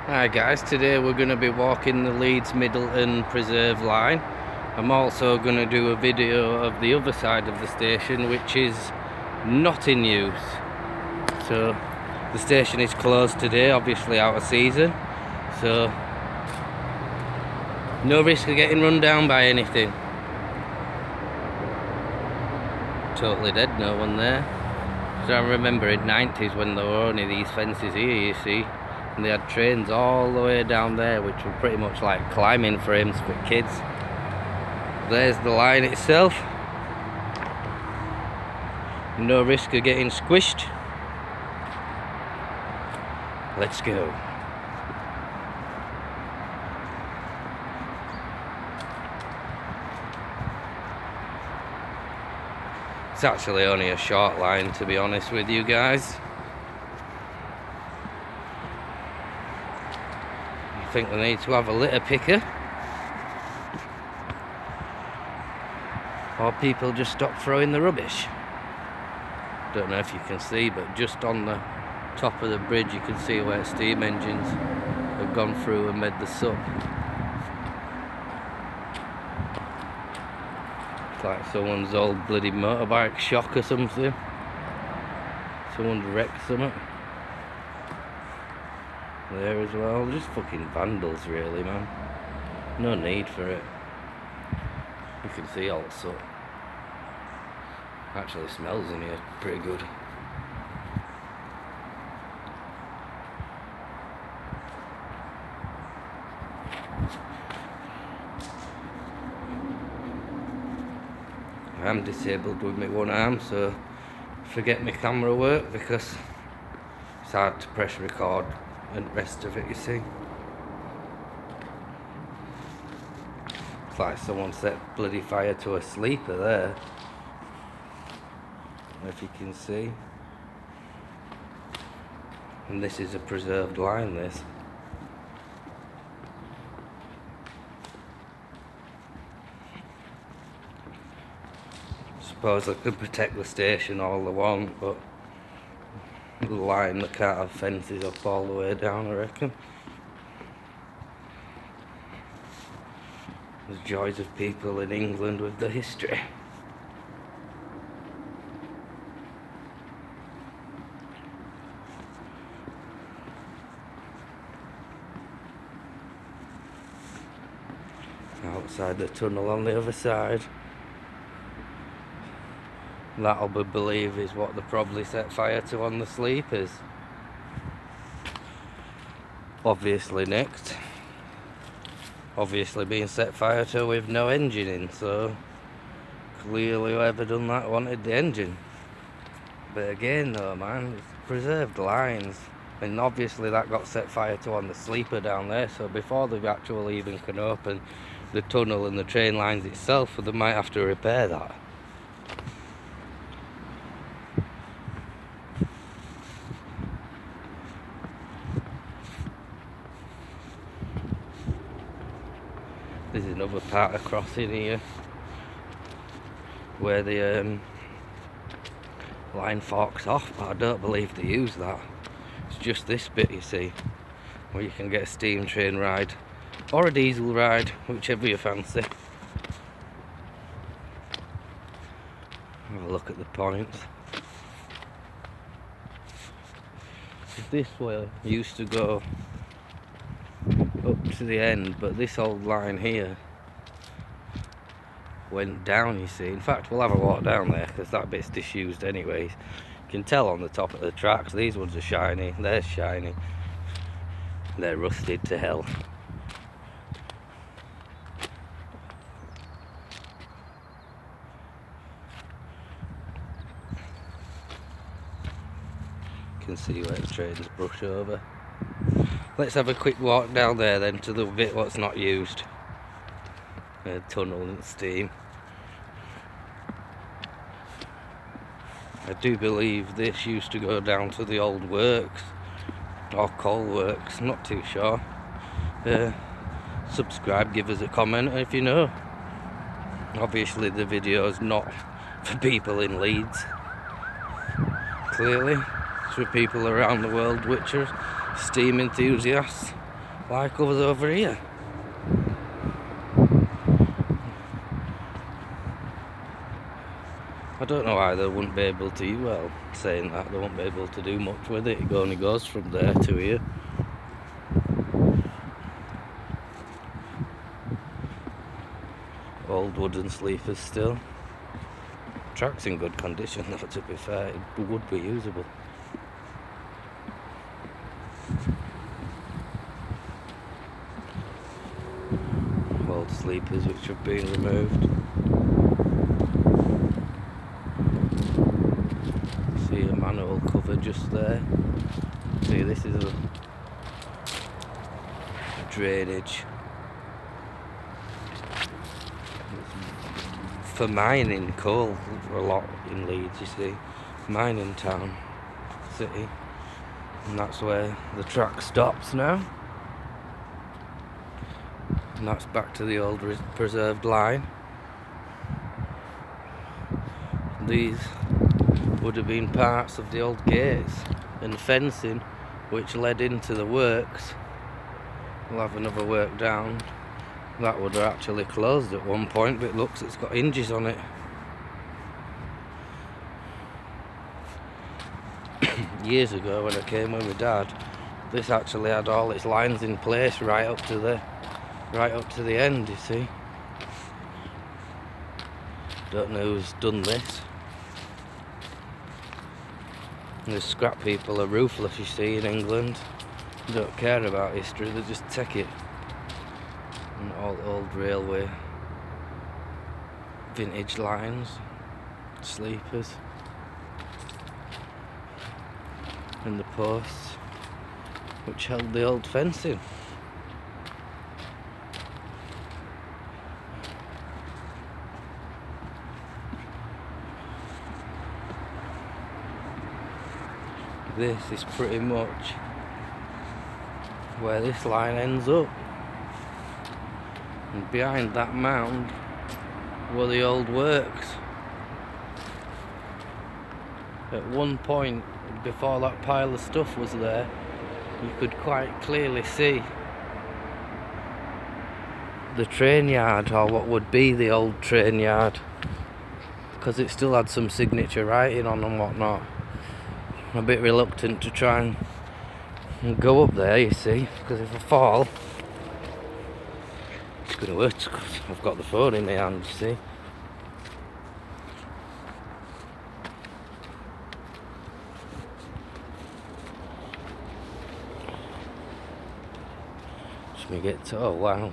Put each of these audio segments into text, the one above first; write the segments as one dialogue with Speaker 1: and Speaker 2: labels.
Speaker 1: Hi guys, today we're going to be walking the Leeds Middleton Preserve line. I'm also going to do a video of the other side of the station, which is not in use. So the station is closed today, obviously out of season, so no risk of getting run down by anything. Totally dead, no one there. So I remember in the 90s when there were only these fences here, you see, and they had trains all the way down there, which were pretty much like climbing frames for kids. There's the line itself. No risk of getting squished. Let's go. It's actually only a short line, to be honest with you guys. I think they need to have a litter picker, or people just stop throwing the rubbish. Don't know if you can see, but just on the top of the bridge you can see where steam engines have gone through and made the sup. It's like someone's old bloody motorbike shock or something. Someone's wrecked something there as well. Just fucking vandals really, man. No need for it. You can see all the soot. Actually smells in here pretty good. I'm disabled with my one arm, so forget my camera work because it's hard to press record and the rest of it, you see. It's like someone set bloody fire to a sleeper there, if you can see. And this is a preserved line, this. Suppose I could protect the station all I want, but the line that can't have fences up all the way down, I reckon. The joys of people in England with the history. Outside the tunnel on the other side. That'll be believed is what they probably set fire to on the sleepers. Obviously next. Obviously being set fire to with no engine in, so clearly whoever done that wanted the engine. But again though, man, it's preserved lines, and obviously that got set fire to on the sleeper down there, so before they actually even can open the tunnel and the train lines itself, they might have to repair that. There's another part of crossing here where the line forks off, but I don't believe they use that. It's just this bit, you see, where you can get a steam train ride or a diesel ride, whichever you fancy. Have a look at the points. This way used to go up to the end, but this old line here went down, you see. In fact, we'll have a walk down there because that bit's disused anyways. You can tell on the top of the tracks, these ones are shiny, they're shiny, they're rusted to hell. You can see where the trains brush over. Let's have a quick walk down there then to the bit what's not used. Tunnel and steam. I do believe this used to go down to the old works or coal works, not too sure. Subscribe, give us a comment if you know. Obviously the video is not for people in Leeds, clearly. It's for people around the world which are steam enthusiasts. like us over here. I don't know why they wouldn't be able to, well, saying that, they won't be able to do much with it. It only goes from there to here. Old wooden sleepers still. Track's in good condition though, to be fair, it would be usable. Old sleepers which have been removed. See a manhole cover just there. See, this is a drainage for mining coal a lot in Leeds, you see. Mining town, city. And that's where the track stops now. And that's back to the old preserved line. These would have been parts of the old gates and fencing which led into the works. We'll have another work down. That would have actually closed at one point, but it looks it's got hinges on it. Years ago when I came with my dad, this actually had all its lines in place right up to the end, you see. Don't know who's done this. And the scrap people are ruthless, you see, in England. They don't care about history, they just take it. And all old railway, vintage lines, sleepers, and the posts which held the old fencing. This is pretty much where this line ends up. And behind that mound were the old works. At one point, before that pile of stuff was there, you could quite clearly see the train yard, or what would be the old train yard, because it still had some signature writing on and whatnot. I'm a bit reluctant to try and go up there, you see, because if I fall, it's going to hurt, because I've got the phone in my hand, you see. Just me get to, oh wow.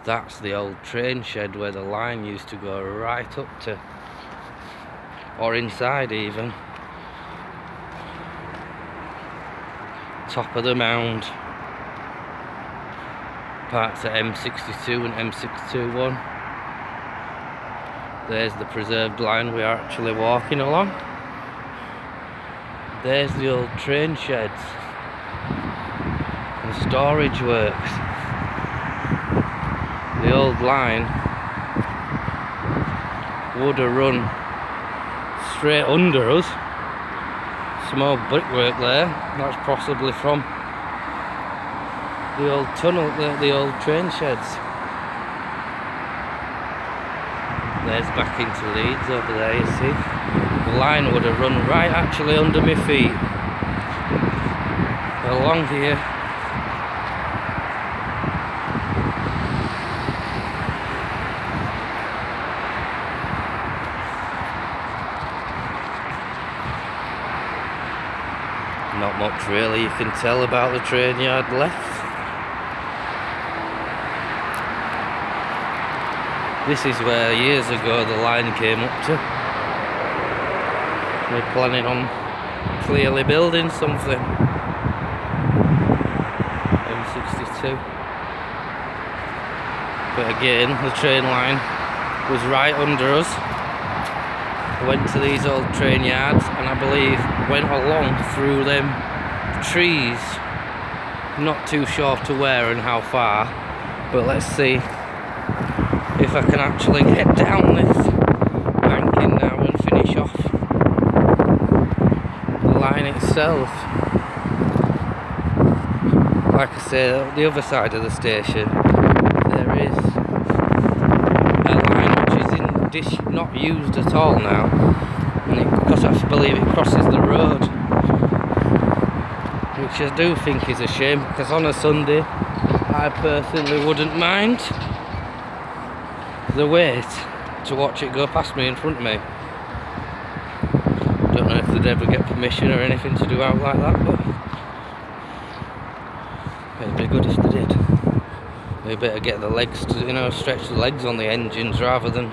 Speaker 1: That's the old train shed where the line used to go right up to, or inside even. Top of the mound. Parts at M62 and M621. There's the preserved line we are actually walking along. There's the old train sheds and storage works. The old line would have run straight under us. Some old brickwork there. That's possibly from the old tunnel, the old train sheds. There's back into Leeds over there, you see. The line would have run right actually under my feet. Along here. Not much really you can tell about the train yard left. This is where years ago the line came up to. They're planning on clearly building something. M62. But again, the train line was right under us. Went to these old train yards and I believe went along through them trees. Not too sure to where and how far, but let's see if I can actually get down this banking now and finish off line itself. Like I say, at the other side of the station, there is a line which is not used at all now, and because I believe it crosses the road, which I do think is a shame, because on a Sunday I personally wouldn't mind the wait to watch it go past me in front of me. Don't know if they'd ever get permission or anything to do out like that, but it'd be good if they did. They better get the legs to, you know, stretch the legs on the engines rather than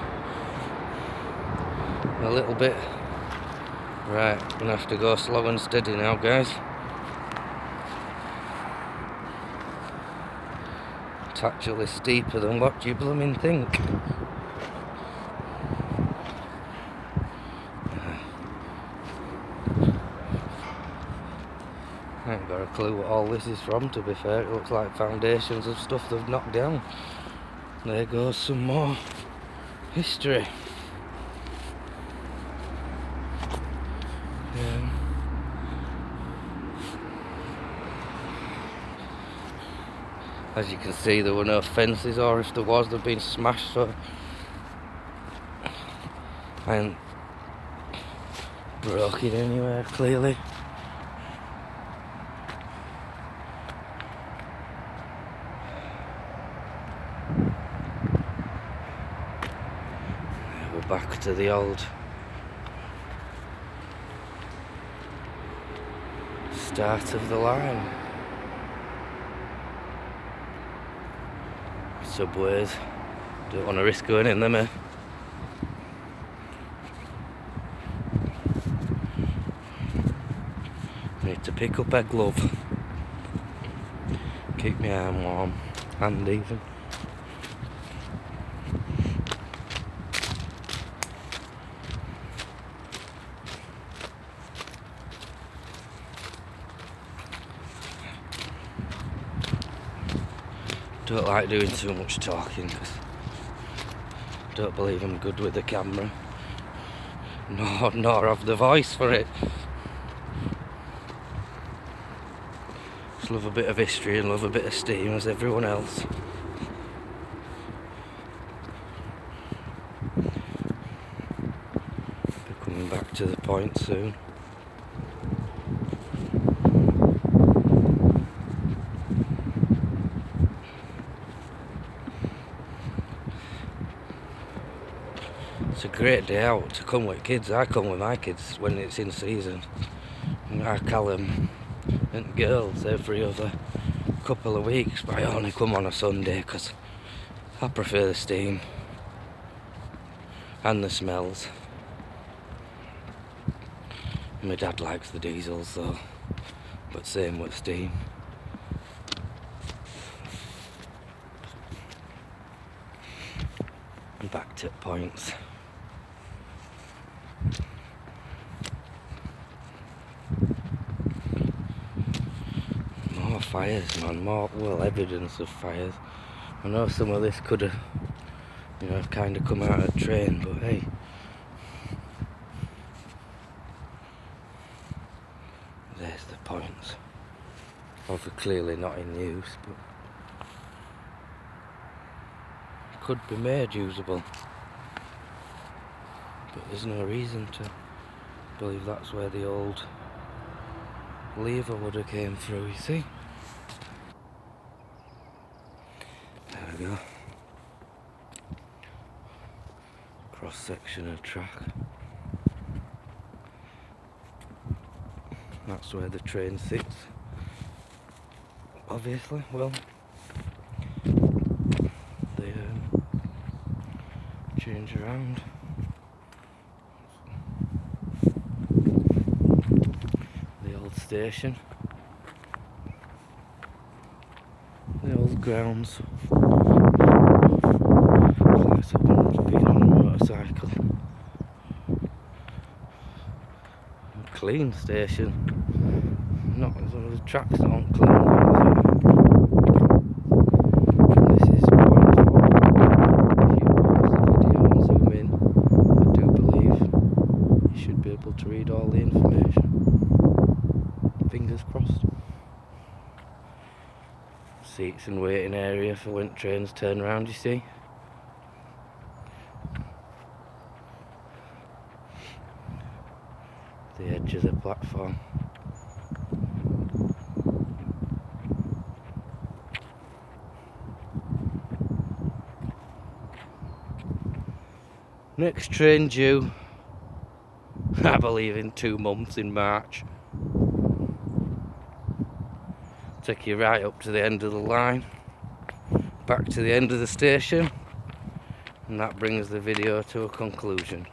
Speaker 1: a little bit. Right, gonna have to go slow and steady now, guys. It's actually steeper than what you blooming think. I ain't got a clue what all this is from, to be fair. It looks like foundations of stuff they've knocked down. There goes some more history. As you can see, there were no fences, or if there was, they've been smashed, so I ain't broke it anywhere, clearly. We're back to the old start of the line. Subways. Don't want to risk going in them, eh? Need to pick up a glove. Keep my arm warm. Hand even. Don't like doing too much talking, because I don't believe I'm good with the camera, nor have the voice for it. Just love a bit of history and love a bit of steam as everyone else. Be coming back to the point soon. It's a great day out to come with kids. I come with my kids when it's in season. I Callum and girls every other couple of weeks, but I only come on a Sunday because I prefer the steam and the smells. My dad likes the diesels though, but same with steam. And back to points. More fires, man, more, well, evidence of fires. I know some of this could have, you know, kind of come out of train, but hey. There's the points. Obviously clearly not in use, but could be made usable. But there's no reason to believe that's where the old lever would have came through, you see. There we go. Cross section of track. That's where the train sits. Obviously, well, they change around. The old station. The old grounds. Like someone's been on a motorcycle. Clean station. Not some of the tracks aren't clean. This is point 4. If you pause the video and zoom in, I do believe you should be able to read all the information. fingers crossed. Seats and waiting area for when trains turn around, you see. The edge of the platform. Next train due, I believe, in 2 months, in March. Take you right up to the end of the line, back to the end of the station, and that brings the video to a conclusion.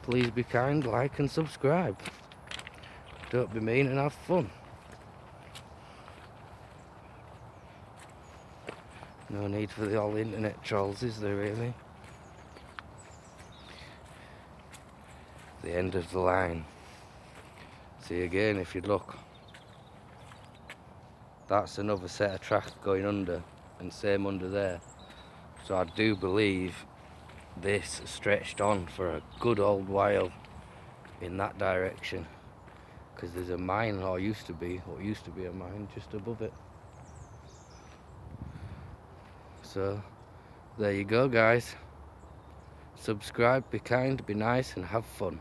Speaker 1: Please be kind, like and subscribe. Don't be mean and have fun. No need for the all internet trolls, is there really? The end of the line. See again, if you look, that's another set of track going under, and same under there. So I do believe this stretched on for a good old while in that direction, because there's a mine, or used to be a mine just above it. So there you go, guys. Subscribe, be kind, be nice and have fun.